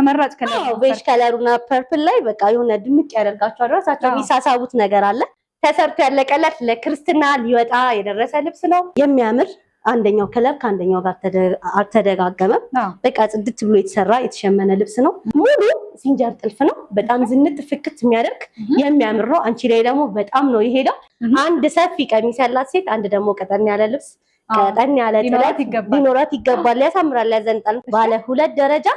ተመራጭ ከለር ነው ቤጅ ከለሩና ፐርፕል ላይ በቃ የሆነ ድምቅ ያደርጋቸዋል ራሳቸው የሚሳሳቡት ነገር አለ ተሰርቶ ያለቀለት ለክርስትና ሊወጣ የደረሰ ልብስ ነው የሚያምር አንደኛው ከለር ከአንደኛው ጋር አልተደጋገመም በቃ ጽድት ብሎ የተሰራ የተሸመነ ልብስ ነው ሙሉ ሲንጀር ጥልፍ ነው በጣም ዝንጥ ፍክት የሚያደርግ የሚያምር ነው አንቺ ላይ ደግሞ በጣም ነው የሄደው አንድ ሰፊ ቀሚስ ያላት ሴት አንድ ደግሞ ቀጠን ያለ ልብስ ቀጠን ያለ ጥለት ሊኖራት ይገባል ያሳምራል ያዘንጣል ባለ ሁለት ደረጃ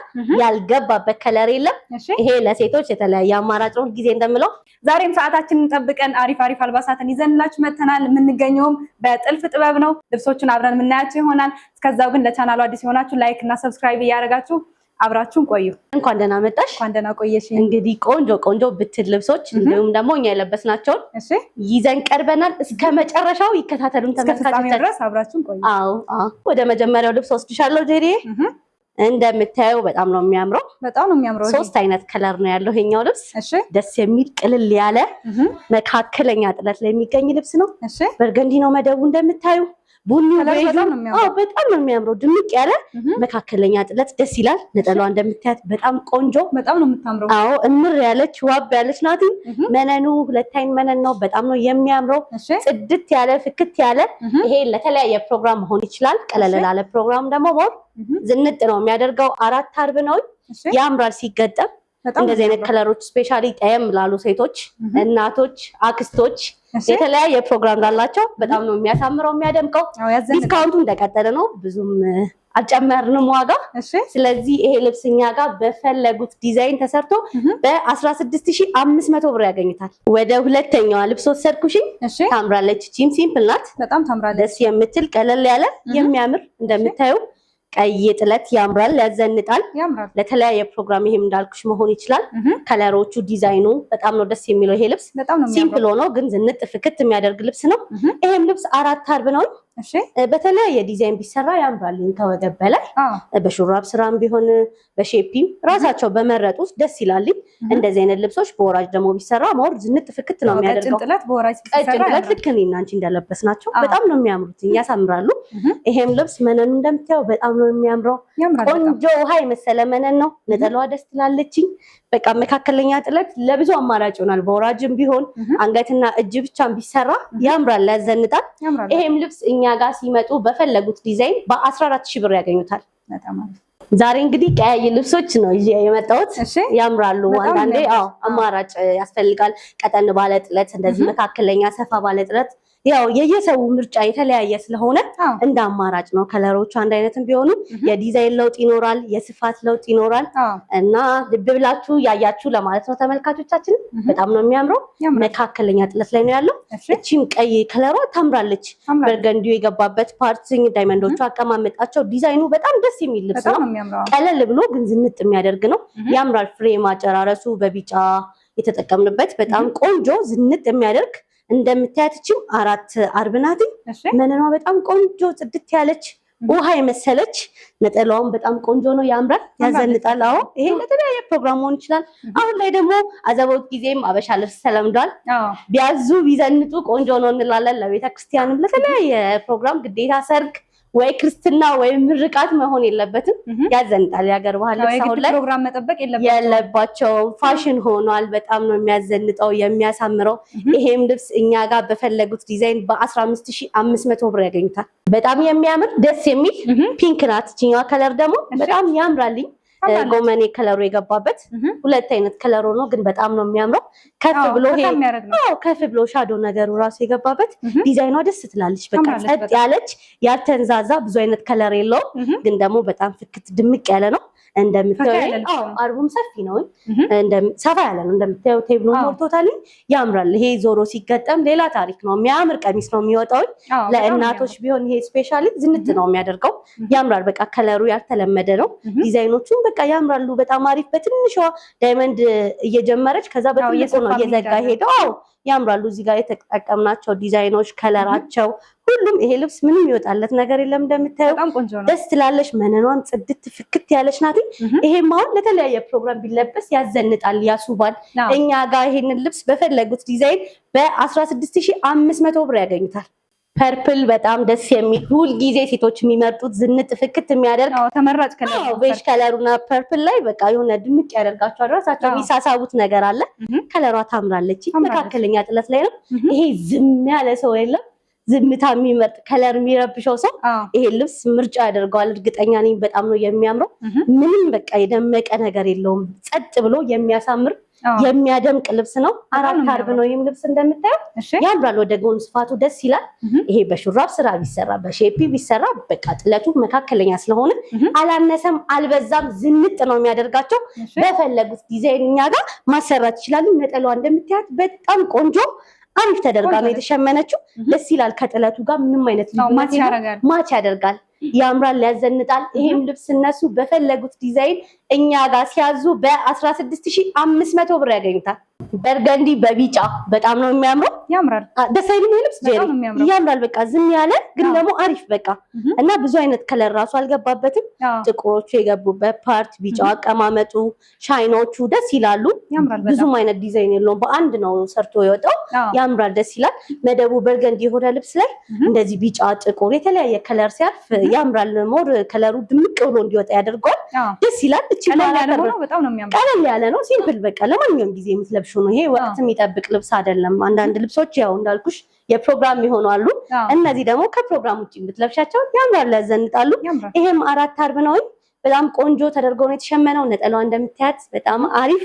ያልገባበት ከለር የለም ይሄ ለሴቶች የተለያየ አማራጭ ነው ጊዜ እንደምለው ዛሬም ሰዓታችንን ጠብቀን አሪፍ አልባሳትን ይዘንላችሁ መተናል የምንገኘውም በጥልፍ ጥበብ ነው ልብሶቹን አብረን የምናያቸው ይሆናል እስከዛው ግን ለቻናሉ አዲስ ሆናችሁ ላይክ እና ሰብስክራይብ ያደርጋችሁ አብራችሁን ቆዩ እንኳን ደህና መጣሽ እንኳን ደህና ቆየሽ እንግዲህ ቆንጆ ብትል ልብሶች እንዲሁም ደግሞ እኛ የለበስናቸው ይዘን ቀርበናል እስከ መጨረሻው ይከታተሉን ተመልካቾቻችን ድረስ አብራችሁን ቆዩ አዎ ወደ መጀመሪያው ልብስ ወስድሻለሁ ጄሪ እንደምታየው በጣም ነው የሚያምረው ሶስት አይነት ከለር ነው ያለው ይሄኛው ልብስ ደስ የሚል ቅልል ያለ መካከለኛ ጥለት ላይ የሚገኝ ልብስ ነው በርገንዲ ነው መደቡ እንደምታዩ ቡኒ በጣም ነው የሚያምረው ድምቅ ያለ መካከለኛ ጥለት ደስ ይላል ነጠላዋ እንደምታያት በጣም ቆንጆ በጣም ነው የምታምረው እምር ያለች ዋብ ያለች ናት መነኑ ሁለት አይን መነን ነው በጣም ነው የሚያምረው ጽድት ያለ ፍክት ያለ ይሄ ለተለያየ ፕሮግራም መሆን ይችላል ቀለል ላለ ፕሮግራም ደግሞ ዝንጥ ነው የሚያደርገው አራት አርብ ነው ያምራል ሲገጠም እንደዚህ አይነት ከለሮች ስፔሻሊ ጠየም ላሉ ሴቶች እናቶች አክስቶች የተለያየ ፕሮግራም ላላቸው በጣም ነው የሚያሳምረው የሚያደምቀው ዲስካውንቱ እንደቀጠለ ነው ብዙም አልጨመርንም ዋጋ ስለዚህ ይሄ ልብስኛ ጋር በፈለጉት ዲዛይን ተሰርቶ በ16500 ብር ያገኙታል ወደ ሁለተኛዋ ልብስ ወሰድኩሽ ታምራለች ቺም ሲምፕል ናት በጣም ታምራለች ደስ የምትል ቀለል ያለ የሚያምር እንደምታዩ ቀይ ጥለት ያምራል ያዘንጣል ለተለያየ ፕሮግራም ይሄም እንዳልኩሽ መሆን ይችላል ከለሮቹ ዲዛይኑ በጣም ነው ደስ የሚለው ይሄ ልብስ ሲምፕል ሆኖ ግን ዝንጥ ፍክት የሚያደርግ ልብስ ነው ይሄም ልብስ አራት አርብ ነው በተለያየ ዲዛይን ቢሰራ ያምራል ከወገብ በላይ በሹራብ ስራም ቢሆን በሼፒም ራሳቸው በመረጡት ደስ ይላል እንደዚህ አይነት ልብሶች በወራጅ ደግሞ ቢሰራ ሞር ዝንጥ ፍክት ነው የሚያደርገው ጥለት በወራጅ ሲሰራ ልክ እኔና አንቺ እንደለበስናቸው በጣም ነው የሚያምሩት ያሳምራሉ ይሄም ልብስ መነኑ እንደምታየው በጣም ነው የሚያምረው ቆንጆ ውሃ የመሰለ መነን ነው ነጠላዋ ደስ ትላለች በቃ መካከለኛ ጥለት ለብዙ አማራጭ ይሆናል በወራጅም ቢሆን አንገትና እጅ ብቻም ቢሰራ ያምራል ያዘንጣል ይሄም ልብስ እኛ ጋር ሲመጡ በፈለጉት ዲዛይን በ14000 ብር ያገኙታል ዛሬ እንግዲህ ቀያይ ልብሶች ነው የመጣሁት ያምራሉ አንዳንዴ አማራጭ ያስፈልጋል ቀጠን ባለ ጥለት እንደዚህ መካከለኛ ሰፋ ባለ ጥለት ያው የየሰው ምርጫ የተለያየ ስለሆነ እንደ አማራጭ ነው ከለሮቹ አንድ አይነትም ቢሆኑ የዲዛይን ለውጥ ይኖራል የስፋት ለውጥ ይኖራል እና ልብ ብላችሁ ያያችሁ ለማለት ነው ተመልካቾቻችን በጣም ነው የሚያምረው መካከለኛ ጥለት ላይ ነው ያለው እቺም ቀይ ከለሯ ታምራለች በርገንዲው የገባበት ፓርቲንግ ዳይመንዶቹ አቀማመጣቸው ዲዛይኑ በጣም ደስ የሚል ልብስ ነው ቀለል ብሎ ግን ዝንጥ የሚያደርግ ነው ያምራል ፍሬም አጨራረሱ በቢጫ የተጠቀምንበት በጣም ቆንጆ ዝንጥ የሚያደርግ እንደምታያትችም አራት አርብ ናት መነኗ በጣም ቆንጆ ጽድት ያለች ውሃ የመሰለች ነጠላውን በጣም ቆንጆ ነው ያምራል ያዘንጣል ይሄ ለተለያየ ፕሮግራም ሆን ይችላል አሁን ላይ ደግሞ አዘቦት ጊዜም አበሻ ልብስ ተለምዷል ቢያዙ ቢዘንጡ ቆንጆ ነው እንላለን ለቤተ ክርስቲያንም ለተለያየ ፕሮግራም ግዴታ ሰርግ ወይ ክርስትና ወይ ምርቃት መሆን የለበትም ያዘንጣል ያገር ባህል ሰው ላይ ፕሮግራም መጠበቅ የለባቸው ፋሽን ሆኗል በጣም ነው የሚያዘንጠው የሚያሳምረው ይሄም ልብስ እኛ ጋር በፈለጉት ዲዛይን በ15500 ብር ያገኙታል በጣም የሚያምር ደስ የሚል ፒንክ ናት ቺኛዋ ከለር ደግሞ በጣም ያምራልኝ ጎመኔ ከለሩ የገባበት ሁለት አይነት ከለር ነው ግን በጣም ነው የሚያምረው ከፍ ብሎ ሻዶ ነገሩ ራሱ የገባበት ዲዛይኗ ደስ ትላለች በቃ ጸጥ ያለች ያልተንዛዛ ብዙ አይነት ከለር የለው ግን ደግሞ በጣም ፍክት ድምቅ ያለ ነው እንደምታዩ አርቡም ሰፊ ነው ሰፋ ያለ ነው እንደምታዩ ቴብሉ ሞልቶታል ያምራል ይሄ ዞሮ ሲገጠም ሌላ ታሪክ ነው የሚያምር ቀሚስ ነው የሚወጣው ለእናቶች ቢሆን ይሄ ስፔሻሊ ዝንጥ ነው የሚያደርገው ያምራል በቃ ከለሩ ያልተለመደ ነው ዲዛይኖቹ በቃ ያምራሉ በጣም አሪፍ በትንሿ ዳይመንድ እየጀመረች ከዛ በትልቁ ነው እየዘጋ ሄደው ያምራሉ እዚህ ጋር የተጠቀምናቸው ዲዛይኖች ከለራቸው ሁሉም ይሄ ልብስ ምንም ይወጣለት ነገር የለም እንደምታዩ ደስ ትላለች መነኗን ጽድት ፍክት ያለች ናት ይሄም አሁን ለተለያየ ፕሮግራም ቢለበስ ያዘንጣል ያሱባል እኛ ጋር ይሄንን ልብስ በፈለጉት ዲዛይን በ16500 ብር ያገኙታል ፐርፕል በጣም ደስ የሚል ሁል ጊዜ ሴቶች የሚመርጡት ዝንጥ ፍክት የሚያደርግ ተመራጭ ከለር ነው። ቤጅ ከለሩና ፐርፕል ላይ በቃ የሆነ ድምቅ ያደርጋቸዋል። ራሳቸው የሚሳሳቡት ነገር አለ። ከለሯ ታምራለች። መካከለኛ ጥለት ላይ ነው። ይሄ ዝም ያለ ሰው የለም። ዝምታ የሚመርጥ ከለር የሚረብሸው ሰው ይሄ ልብስ ምርጫ ያደርገዋል። እርግጠኛ ነኝ በጣም ነው የሚያምረው። ምንም በቃ የደመቀ ነገር የለውም። ጸጥ ብሎ የሚያሳምር የሚያደምቅ ልብስ ነው። 4 አርብ ነው ይሄም ልብስ እንደምታየው ያምራል። ወደ ጎን ስፋቱ ደስ ይላል። ይሄ በሹራብ ስራ ቢሰራ በሼፒ ቢሰራ በቃ ጥለቱ መካከለኛ ስለሆነ አላነሰም አልበዛም፣ ዝንጥ ነው የሚያደርጋቸው። በፈለጉት ዲዛይን እኛ ጋር ማሰራት ይችላሉ። ነጠላዋ እንደምታያት በጣም ቆንጆ አሪፍ ተደርጋ ነው የተሸመነችው። ደስ ይላል። ከጥለቱ ጋር ምንም አይነት ማች ያደርጋል፣ ያምራል፣ ያዘንጣል። ይሄም ልብስ እነሱ በፈለጉት ዲዛይን እኛ ጋር ሲያዙ በ16500 ብር ያገኙታል። በርገንዲ በቢጫ በጣም ነው የሚያምረው። ያምራል። ደስ አይልም? ልብስ ያምራል። በቃ ዝም ያለ ግን ደግሞ አሪፍ በቃ እና ብዙ አይነት ከለር ራሱ አልገባበትም። ጥቁሮቹ የገቡበት ፓርት፣ ቢጫው አቀማመጡ፣ ሻይኖቹ ደስ ይላሉ። ብዙም አይነት ዲዛይን የለውም። በአንድ ነው ሰርቶ የወጣው። ያምራል፣ ደስ ይላል። መደቡ በርገንዲ የሆነ ልብስ ላይ እንደዚህ ቢጫ፣ ጥቁር የተለያየ ከለር ሲያርፍ ያምራል። ሞር ከለሩ ድምቅ ብሎ እንዲወጣ ያደርገዋል። ደስ ይላል። ቀለል ያለ ነው። ሲምፕል በቃ ለማንኛውም ጊዜ የምትለብሹ ነው። ይሄ ወቅት የሚጠብቅ ልብስ አይደለም። አንዳንድ ልብሶች ያው እንዳልኩሽ የፕሮግራም ይሆኑ አሉ። እነዚህ ደግሞ ከፕሮግራም ውጪ የምትለብሻቸው ያምራል፣ ያዘንጣሉ። ይሄም 4 አርብ ነው። በጣም ቆንጆ ተደርጎ ነው የተሸመነው። ነጠላዋ እንደምታያት በጣም አሪፍ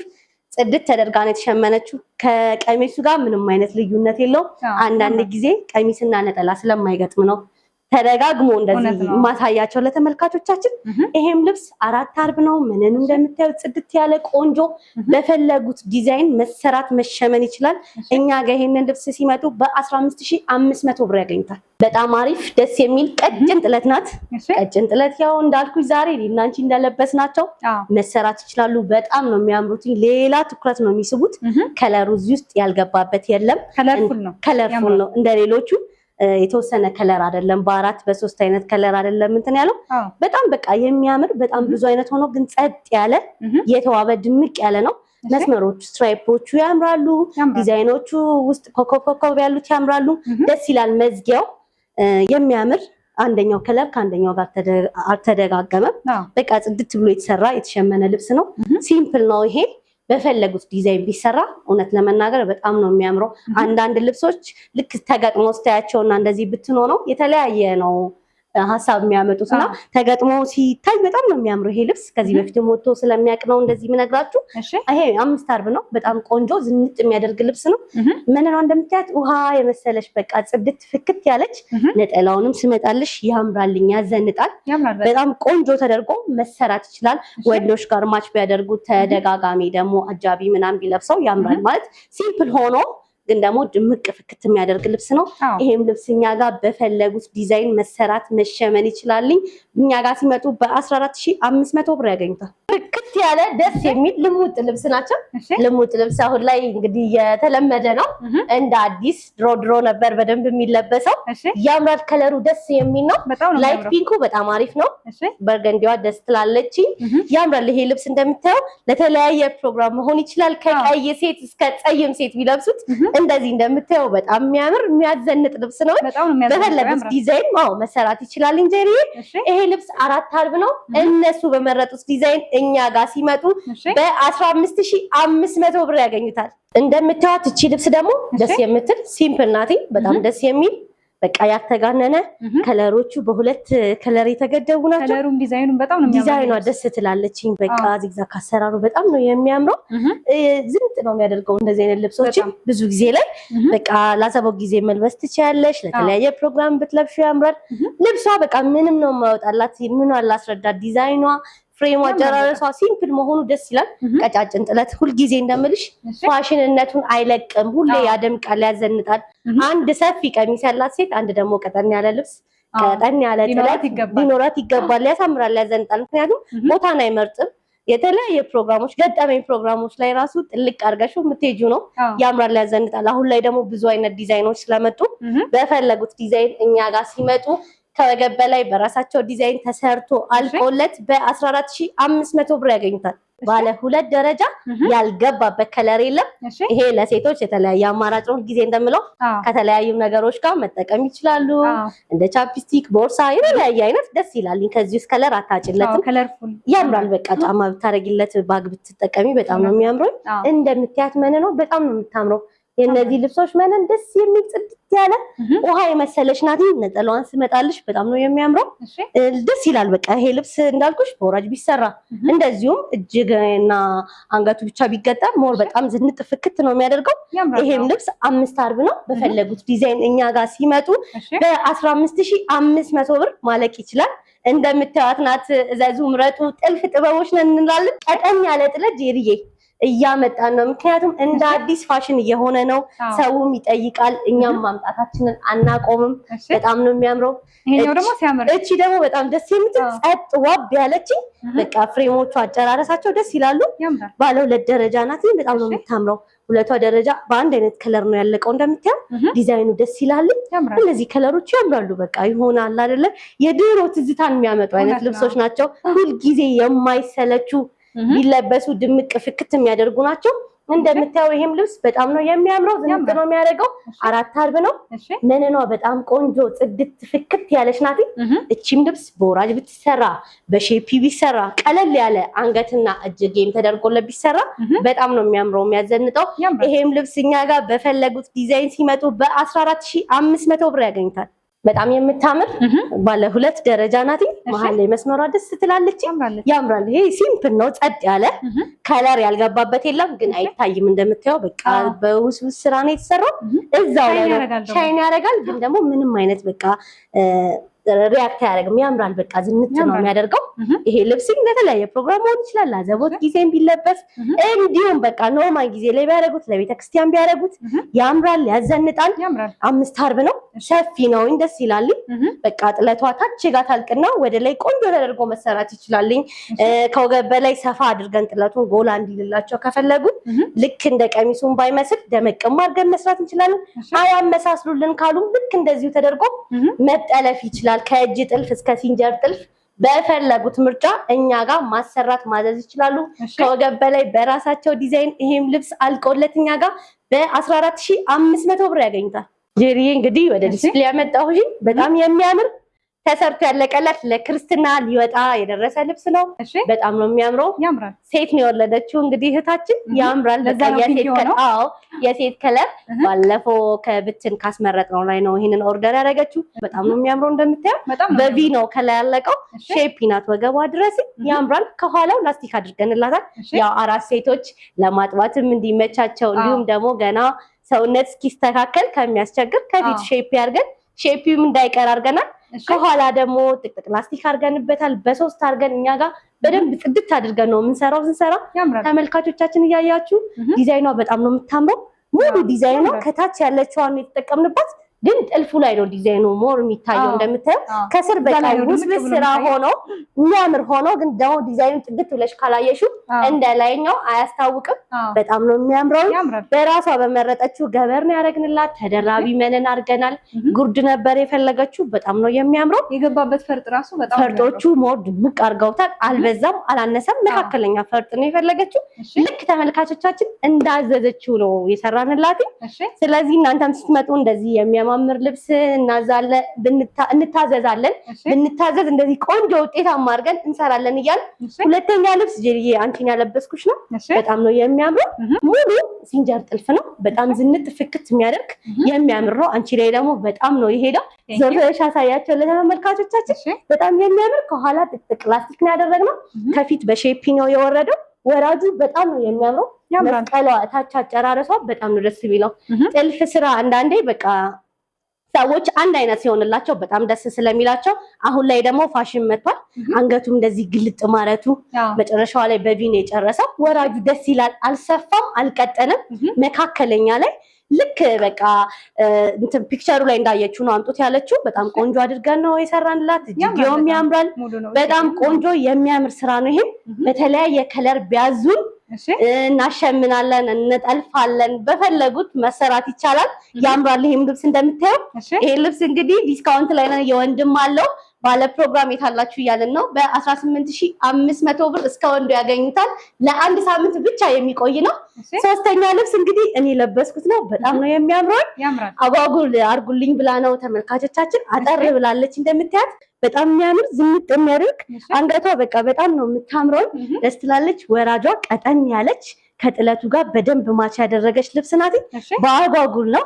ጽድት ተደርጋ ነው የተሸመነችው። ከቀሚሱ ጋር ምንም አይነት ልዩነት የለውም። አንዳንድ ጊዜ ቀሚስና ነጠላ ስለማይገጥም ነው ተደጋግሞ እንደዚህ ማሳያቸው ለተመልካቾቻችን። ይሄም ልብስ 4 አርብ ነው። ምንን እንደምታዩት ጽድት ያለ ቆንጆ በፈለጉት ዲዛይን መሰራት መሸመን ይችላል። እኛ ጋር ይሄንን ልብስ ሲመጡ በ15500 ብር ያገኙታል። በጣም አሪፍ ደስ የሚል ቀጭን ጥለት ናት። ቀጭን ጥለት ያው እንዳልኩኝ ዛሬ እናንቺ እንደለበስናቸው መሰራት ይችላሉ። በጣም ነው የሚያምሩት። ሌላ ትኩረት ነው የሚስቡት። ከለሩ እዚህ ውስጥ ያልገባበት የለም። ከለርፉል ነው እንደሌሎቹ የተወሰነ ከለር አይደለም። በ4 በ3 አይነት ከለር አይደለም እንትን ያለው በጣም በቃ የሚያምር በጣም ብዙ አይነት ሆኖ ግን ጸጥ ያለ የተዋበ ድምቅ ያለ ነው። መስመሮቹ ስትራይፖቹ ያምራሉ። ዲዛይኖቹ ውስጥ ኮከብ ያሉት ያምራሉ። ደስ ይላል። መዝጊያው የሚያምር አንደኛው ከለር ከአንደኛው ጋር አልተደጋገመም። በቃ ጽድት ብሎ የተሰራ የተሸመነ ልብስ ነው። ሲምፕል ነው ይሄ በፈለጉት ዲዛይን ቢሰራ እውነት ለመናገር በጣም ነው የሚያምረው። አንዳንድ ልብሶች ልክ ተገጥሞ ስታያቸውና እንደዚህ ብትሆነው የተለያየ ነው ሀሳብ የሚያመጡትና ተገጥሞ ሲታይ በጣም ነው የሚያምረው ይሄ ልብስ። ከዚህ በፊትም ወጥቶ ስለሚያውቅ ነው እንደዚህ የምነግራችሁ። ይሄ 5 አርብ ነው። በጣም ቆንጆ ዝንጥ የሚያደርግ ልብስ ነው። ምን ነው እንደምታያት ውሃ የመሰለች በቃ ጽድት ፍክት ያለች። ነጠላውንም ስመጣልሽ ያምራልኝ፣ ያዘንጣል። በጣም ቆንጆ ተደርጎ መሰራት ይችላል። ወንዶች ጋር ማች ቢያደርጉ ተደጋጋሚ ደግሞ አጃቢ ምናምን ቢለብሰው ያምራል። ማለት ሲምፕል ሆኖ ግን ደግሞ ድምቅ ፍክት የሚያደርግ ልብስ ነው። ይሄም ልብስ እኛ ጋር በፈለጉት ዲዛይን መሰራት መሸመን ይችላልኝ። እኛ ጋር ሲመጡ በ14500 ብር ያገኙታል። ፍክት ያለ ደስ የሚል ልሙጥ ልብስ ናቸው። ልሙጥ ልብስ አሁን ላይ እንግዲህ የተለመደ ነው። እንደ አዲስ ድሮ ነበር በደንብ የሚለበሰው። ያምራል። ከለሩ ደስ የሚል ነው። ላይት ፒንኩ በጣም አሪፍ ነው። በርገንዲዋ ደስ ትላለች። ያምራል። ይሄ ልብስ እንደምታየው ለተለያየ ፕሮግራም መሆን ይችላል። ከቀይ ሴት እስከ ጸይም ሴት ቢለብሱት እንደዚህ እንደምታየው በጣም የሚያምር የሚያዘንጥ ልብስ ነው። በፈለጉት ዲዛይን መሰራት ይችላል። እንጀሪ ይሄ ልብስ 4 አርብ ነው። እነሱ በመረጡት ዲዛይን እኛ ጋር ሲመጡ በ15500 ብር ያገኙታል። እንደምታዩት እቺ ልብስ ደግሞ ደስ የምትል ሲምፕል ናት። በጣም ደስ የሚል በቃ ያተጋነነ ከለሮቹ በሁለት ከለር የተገደቡ ናቸው። ከለሩም ዲዛይኑም በጣም ነው የሚያምረው። ዲዛይኗ ደስ ትላለችኝ። በቃ ዚግዛግ አሰራሩ በጣም ነው የሚያምረው። ዝንጥ ነው የሚያደርገው እንደዚህ አይነት ልብሶችን ብዙ ጊዜ ላይ በቃ ላሰበው ጊዜ መልበስ ትችያለሽ። ለተለያየ ፕሮግራም ብትለብሹ ያምራል። ልብሷ በቃ ምንም ነው የማይወጣላት። ምን አላስረዳት ዲዛይኗ ፍሬም አጨራረሷ ሲምፕል መሆኑ ደስ ይላል። ቀጫጭን ጥለት ሁልጊዜ እንደምልሽ ፋሽንነቱን አይለቅም። ሁሌ ያደምቃል፣ ያዘንጣል። አንድ ሰፊ ቀሚስ ያላት ሴት አንድ ደግሞ ቀጠን ያለ ልብስ ቀጠን ያለ ጥለት ሊኖራት ይገባል። ያሳምራል፣ ያዘንጣል። ምክንያቱም ቦታን አይመርጥም። የተለያየ ፕሮግራሞች ገጠመኝ ፕሮግራሞች ላይ ራሱ ጥልቅ አድርገሽው የምትሄጂው ነው። ያምራል፣ ያዘንጣል። አሁን ላይ ደግሞ ብዙ አይነት ዲዛይኖች ስለመጡ በፈለጉት ዲዛይን እኛ ጋር ሲመጡ ከወገብ በላይ በራሳቸው ዲዛይን ተሰርቶ አልቆለት በ14500 ብር ያገኙታል። ባለ 2 ደረጃ ያልገባበት ከለር የለም። ይሄ ለሴቶች የተለያየ አማራጭ ነው። ጊዜ እንደምለው ከተለያዩ ነገሮች ጋር መጠቀም ይችላሉ። እንደ ቻፕስቲክ፣ ቦርሳ የተለያየ አይነት ደስ ይላል። ከዚህ ውስጥ ከለር አታጭለትም፣ ያምራል። በቃ ጫማ ብታረጊለት ባግ ብትጠቀሚ በጣም ነው የሚያምረው። እንደምትያት መነን ነው በጣም ነው የምታምረው። የነዚህ ልብሶች መነን ደስ የሚል ጽድት ያለ ውሃ የመሰለች ናት። ነጠላዋን ስመጣልሽ በጣም ነው የሚያምረው፣ ደስ ይላል። በቃ ይሄ ልብስ እንዳልኩሽ በወራጅ ቢሰራ እንደዚሁም እጅግና አንገቱ ብቻ ቢገጠም ሞር በጣም ዝንጥ ፍክት ነው የሚያደርገው። ይሄም ልብስ 5 አርብ ነው። በፈለጉት ዲዛይን እኛ ጋር ሲመጡ በ15500 ብር ማለቅ ይችላል። እንደምታዩት ናት። እዘዙ፣ ምረጡ። ጥልፍ ጥበቦች ነን እንላለን። ቀጠን ያለ ጥለት ጄሪዬ እያመጣን ነው። ምክንያቱም እንደ አዲስ ፋሽን እየሆነ ነው፣ ሰውም ይጠይቃል። እኛም ማምጣታችንን አናቆምም። በጣም ነው የሚያምረው። ይሄኛው ደግሞ ሲያምር፣ እቺ ደግሞ በጣም ደስ የምትል ጸጥ ዋብ ያለች በቃ ፍሬሞቹ አጨራረሳቸው ደስ ይላሉ። ባለ 2 ደረጃ ናት። በጣም ነው የምታምረው። 2ቷ ደረጃ በአንድ አይነት ከለር ነው ያለቀው። እንደምታየው ዲዛይኑ ደስ ይላል። እነዚህ ከለሮች ያምራሉ። በቃ ይሆናል አይደለ? የድሮ ትዝታን የሚያመጡ አይነት ልብሶች ናቸው። ሁልጊዜ የማይሰለቹ ቢለበሱ ድምቅ ፍክት የሚያደርጉ ናቸው። እንደምታየው ይሄም ልብስ በጣም ነው የሚያምረው። ዝንጥ ነው የሚያደርገው። 4 አርብ ነው። መነኗ በጣም ቆንጆ ጽድት ፍክት ያለች ናት። እቺም ልብስ በወራጅ ብትሰራ በሼፒ ቢሰራ ቀለል ያለ አንገትና እጅጌም ተደርጎለት ቢሰራ በጣም ነው የሚያምረው የሚያዘንጠው። ይሄም ልብስ እኛ ጋር በፈለጉት ዲዛይን ሲመጡ በ14500 ብር ያገኙታል። በጣም የምታምር ባለ 2 ደረጃ ናት። መሀል ላይ መስመሯ ደስ ትላለች፣ ያምራል። ይሄ ሲምፕል ነው፣ ጸጥ ያለ ከለር ያልገባበት የለም፣ ግን አይታይም። እንደምታየው በቃ በውስውስ ስራ ነው የተሰራው። እዛው ላይ ሻይን ያደርጋል፣ ግን ደግሞ ምንም አይነት በቃ ሪያክት አያደርግም። ያምራል። በቃ ዝንጥ ነው የሚያደርገው። ይሄ ልብስ ለተለያየ ፕሮግራም ሆን ይችላል። አዘቦት ጊዜም ቢለበስ እንዲሁም በቃ ኖርማል ጊዜ ላይ ቢያደርጉት ለቤተክርስቲያን ቢያደርጉት ያምራል፣ ያዘንጣል። 5 አርብ ነው። ሰፊ ነው፣ ደስ ይላል። በቃ ጥለቷ ታች ጋር ታልቅና ወደ ላይ ቆንጆ ተደርጎ መሰራት ይችላል። ከወገብ በላይ ሰፋ አድርገን ጥለቱን ጎላ እንዲልላቸው ከፈለጉ ልክ እንደ ቀሚሱን ባይመስል ደመቅም አድርገን መስራት እንችላለን። አያመሳስሉልን ካሉ ልክ እንደዚሁ ተደርጎ መጠለፍ ይችላል። ከእጅ ጥልፍ እስከ ሲንጀር ጥልፍ በፈለጉት ምርጫ እኛ ጋር ማሰራት ማዘዝ ይችላሉ። ከወገብ በላይ በራሳቸው ዲዛይን ይሄም ልብስ አልቆለት እኛ ጋር በ14500 ብር ያገኙታል። ጄሪ እንግዲህ ወደ ዲስፕሌይ ያመጣሁሽ በጣም የሚያምር ተሰርቶ ያለቀለት ለክርስትና ሊወጣ የደረሰ ልብስ ነው። በጣም ነው የሚያምረው። ሴት ነው የወለደችው እንግዲህ እህታችን። ያምራል። የሴት ከለር ባለፈው ከብትን ካስመረጥነው ላይ ነው ይሄንን ኦርደር ያደረገችው። በጣም ነው የሚያምረው። እንደምታየው በቪ ነው ከላይ ያለቀው። ሼፕ ናት ወገቧ ድረስ ያምራል። ከኋላው ላስቲክ አድርገንላታል። ያው 4 ሴቶች ለማጥባትም እንዲመቻቸው እንዲሁም ደግሞ ገና ሰውነት እስኪስተካከል ከሚያስቸግር ከፊት ሼፕ ያርገን ሼፒም እንዳይቀር አድርገናል። ከኋላ ደግሞ ጥቅጥቅ ላስቲክ አድርገንበታል። በ3 አድርገን እኛ ጋር በደንብ ጽድት አድርገን ነው የምንሰራው። ስንሰራ ተመልካቾቻችን እያያችሁ ዲዛይኗ በጣም ነው የምታምረው። ሙሉ ዲዛይኗ ከታች ያለችዋን የተጠቀምንባት ግን ጥልፉ ላይ ነው ዲዛይኑ ሞር የሚታየው። እንደምታየው ከስር በቃ ውስብስብ ስራ ሆኖ የሚያምር ሆኖ ግን ደግሞ ዲዛይኑ ጥግት ብለሽ ካላየሽው እንደ ላይኛው አያስታውቅም። በጣም ነው የሚያምረው። በራሷ በመረጠችው ገበር ነው ያደረግንላት። ተደራቢ መነን አድርገናል። ጉርድ ነበር የፈለገችው። በጣም ነው የሚያምረው። የገባበት ፈርጥ ራሱ በጣም ፈርጦቹ ሞር ድምቅ አድርገውታል። አልበዛም አላነሰም፣ መካከለኛ ፈርጥ ነው የፈለገችው። ልክ ተመልካቾቻችን እንዳዘዘችው ነው የሰራንላት። ስለዚህ እናንተም ስትመጡ እንደዚህ የሚያምር ልብስ እንታዘዛለን። ብንታዘዝ እንደዚህ ቆንጆ ውጤታማ አድርገን እንሰራለን እያል ሁለተኛ ልብስ ጄሪዬ አንቺን ያለበስኩሽ ነው። በጣም ነው የሚያምረው። ሙሉ ሲንጀር ጥልፍ ነው። በጣም ዝንጥ ፍክት የሚያደርግ የሚያምር ነው። አንቺ ላይ ደግሞ በጣም ነው የሄደው። ዘርፈሽ አሳያቸው ለተመልካቾቻችን። በጣም የሚያምር ከኋላ ጥቅጥቅ ላስቲክ ነው ያደረግነው። ከፊት በሼፒ ነው የወረደው። ወራጁ በጣም ነው የሚያምረው። መስቀሏ ታች አጨራረሷ በጣም ነው ደስ የሚለው። ጥልፍ ስራ አንዳንዴ በቃ ሰዎች አንድ አይነት ሲሆንላቸው በጣም ደስ ስለሚላቸው አሁን ላይ ደግሞ ፋሽን መጥቷል። አንገቱም እንደዚህ ግልጥ ማለቱ መጨረሻው ላይ በቪን የጨረሰው ወራጁ ደስ ይላል። አልሰፋም፣ አልቀጠንም፣ መካከለኛ ላይ ልክ በቃ እንትን ፒክቸሩ ላይ እንዳየችው ነው አምጡት ያለችው። በጣም ቆንጆ አድርገን ነው የሰራንላት። እጅጌውም ያምራል። በጣም ቆንጆ የሚያምር ስራ ነው። ይሄ በተለያየ ከለር ቢያዙን እናሸምናለን፣ እንጠልፋለን። በፈለጉት መሰራት ይቻላል። ያምራል። ይሄም ልብስ እንደምታየው ይሄ ልብስ እንግዲህ ዲስካውንት ላይ ነው። የወንድም አለው ባለ ፕሮግራም የታላችሁ እያልን ነው። በ18500 ብር እስከ ወንዱ ያገኙታል። ለአንድ ሳምንት ብቻ የሚቆይ ነው። ሶስተኛ ልብስ እንግዲህ እኔ ለበስኩት ነው። በጣም ነው የሚያምረው። አጓጉል አርጉልኝ ብላ ነው ተመልካቾቻችን። አጠር ብላለች እንደምታያት በጣም የሚያምር ዝንጥ የሚያደርግ አንገቷ በቃ በጣም ነው የምታምረው። ደስ ትላለች። ወራጇ ቀጠን ያለች ከጥለቱ ጋር በደንብ ማች ያደረገች ልብስ ናት። በአጓጉል ነው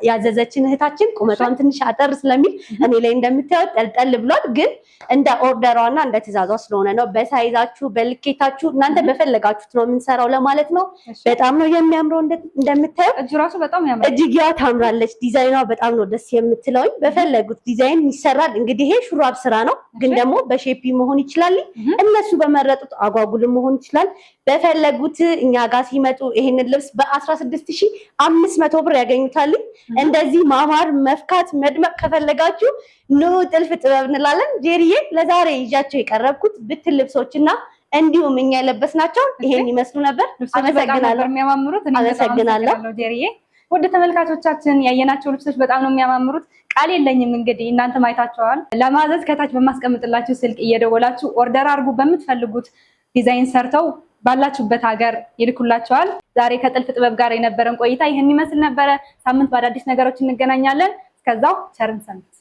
ያዘዘችን እህታችን። ቁመቷን ትንሽ አጠር ስለሚል እኔ ላይ እንደምታዩት ጠልጠል ብሏል። ግን እንደ ኦርደሯና እንደ ትእዛዟ ስለሆነ ነው። በሳይዛችሁ በልኬታችሁ እናንተ በፈለጋችሁት ነው የምንሰራው ለማለት ነው። በጣም ነው የሚያምረው። እንደምታዩት እጅ ራሱ በጣም ያምራል። እጅጊያ ታምራለች። ዲዛይኗ በጣም ነው ደስ የምትለው። በፈለጉት ዲዛይን ይሰራል። እንግዲህ ይሄ ሹራብ ስራ ነው፣ ግን ደግሞ በሼፒ መሆን ይችላል። እነሱ በመረጡት አጓጉል መሆን ይችላል። በፈለጉት እኛ ጋር ሲመጡ ይሄንን ልብስ በ16500 ብር ያገኙታል። እንደዚህ ማማር መፍካት መድመቅ ከፈለጋችሁ ኑ ጥልፍ ጥበብ እንላለን። ጄሪዬ ለዛሬ ይዣቸው የቀረብኩት ብትን ልብሶችና እንዲሁም እኛ የለበስናቸው ይሄን ይመስሉ ነበር። አመሰግናለሁ። የሚያማምሩት አመሰግናለሁ ጄሪዬ። ወደ ተመልካቾቻችን ያየናቸው ልብሶች በጣም ነው የሚያማምሩት። ቃል የለኝም እንግዲህ እናንተ ማይታችኋል። ለማዘዝ ከታች በማስቀምጥላችሁ ስልክ እየደወላችሁ ኦርደር አድርጉ። በምትፈልጉት ዲዛይን ሰርተው ባላችሁበት ሀገር ይልኩላችኋል። ዛሬ ከጥልፍ ጥበብ ጋር የነበረን ቆይታ ይህን ይመስል ነበረ። ሳምንት በአዳዲስ ነገሮች እንገናኛለን። እስከዛው ቸርን ሰንብቱ።